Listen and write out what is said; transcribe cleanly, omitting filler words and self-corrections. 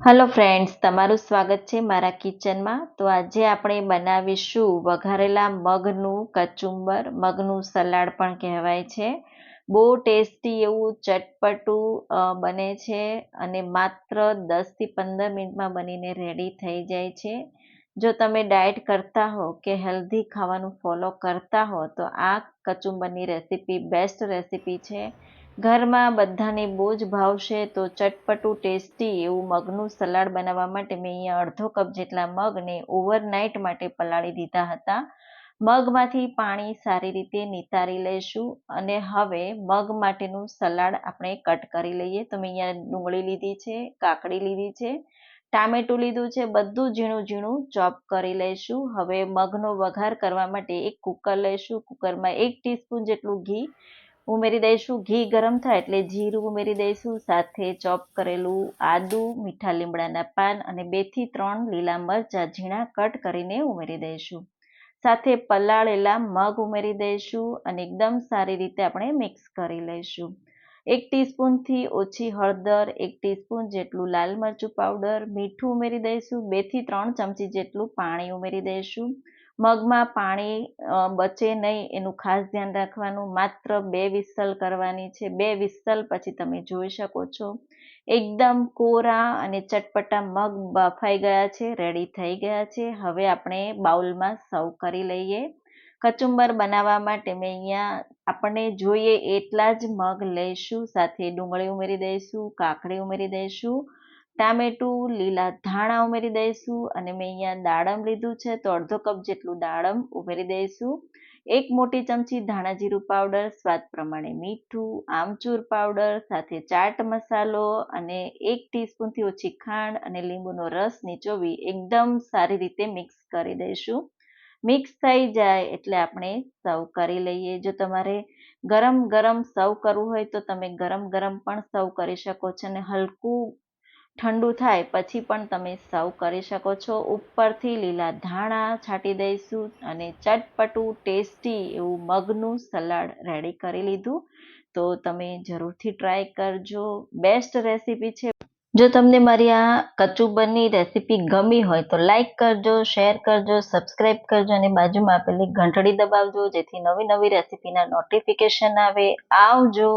Hello friends, તમારું સ્વાગત છે મારા કિચનમાં. તો આજે આપણે બનાવીશું વઘારેલા મગનું કચુંબર, મગનું સલાડ પણ કહેવાય છે. બહુ ટેસ્ટી એવું ચટપટું બને છે અને માત્ર 10થી 15 મિનિટમાં બનીને રેડી થઈ જાય છે. જો તમે ડાયટ કરતા હો કે હેલ્ધી ખાવાનું ફોલો કરતા હો તો આ કચુંબરની રેસીપી બેસ્ટ રેસીપી છે. ઘરમાં બધાને બહુ જ ભાવશે. તો ચટપટું ટેસ્ટી એવું મગનું સલાડ બનાવવા માટે મેં અહીંયા અડધો કપ જેટલા મગને ઓવરનાઇટ માટે પલાળી દીધા હતા. મગમાંથી પાણી સારી રીતે નિતારી લઈશું અને હવે મગ માટેનું સલાડ આપણે કટ કરી લઈએ. તો મેં અહીંયા ડુંગળી લીધી છે, કાકડી લીધી છે, ટામેટું લીધું છે, બધું ઝીણું ઝીણું ચોપ કરી લઈશું. હવે મગનો વઘાર કરવા માટે એક કુકર લઈશું. કુકરમાં 1 ટીસ્પૂન જેટલું ઘી ઉમેરી દઈશું. ઘી ગરમ થાય એટલે જીરું ઉમેરી દઈશું, સાથે ચોપ કરેલું આદુ, મીઠા લીમડાના પાન અને 2 થી 3 લીલા મરચાં ઝીણા કટ કરીને ઉમેરી દઈશું. સાથે પલાળેલા મગ ઉમેરી દઈશું અને એકદમ સારી રીતે આપણે મિક્સ કરી લઈશું. 1 ટીસ્પૂનથી ઓછી હળદર, 1 ટીસ્પૂન જેટલું લાલ મરચું પાવડર, મીઠું ઉમેરી દઈશું. 2 થી 3 ચમચી જેટલું પાણી ઉમેરી દઈશું. મગમાં પાણી બચે નહીં એનું ખાસ ધ્યાન રાખવાનું. માત્ર 2 વિસલ કરવાની છે. 2 વિસલ પછી તમે જોઈ શકો છો એકદમ કોરા અને ચટપટા મગ બફાઈ ગયા છે, રેડી થઈ ગયા છે. હવે આપણે બાઉલમાં સર્વ કરી લઈએ. કચુંબર બનાવવા માટે મેં અહીંયા આપણને જોઈએ એટલા જ મગ લઈશું. સાથે ડુંગળી ઉમેરી દઈશું, કાકડી ઉમેરી દઈશું, ટામેટું, લીલા ધાણા ઉમેરી દઈશું અને મેં અહીંયા દાડમ લીધું છે તો અડધો કપ જેટલું દાડમ ઉમેરી દઈશું. 1 મોટી ચમચી ધાણા જીરું પાવડર, સ્વાદ પ્રમાણે મીઠું, આમચૂર પાવડર, સાથે ચાટ મસાલો અને 1 ટીસ્પૂનથી ઓછી ખાંડ અને લીંબુનો રસ નીચોવી એકદમ સારી રીતે મિક્સ કરી દઈશું. મિક્સ થઈ જાય એટલે આપણે સર્વ કરી લઈએ. જો તમારે ગરમ ગરમ સર્વ કરવું હોય તો તમે ગરમ ગરમ પણ સર્વ કરી શકો છો અને હલકું ઠંડુ થાય પછી પણ તમે સર્વ કરી શકો છો. ઉપરથી લીલા ધાણા છાંટી દઈશું અને ચટપટું ટેસ્ટી એવું મગનું સલાડ રેડી કરી લીધું. તો તમે જરૂરથી ટ્રાય કરજો. બેસ્ટ રેસીપી છે. જો તમને મારી આ કચુંબરની રેસીપી ગમી હોય તો લાઈક કરજો, શેર કરજો, સબસ્ક્રાઈબ કરજો અને બાજુમાં આપેલી ઘંટડી દબાવજો જેથી નવી નવી રેસીપીના નોટિફિકેશન આવે. આવજો.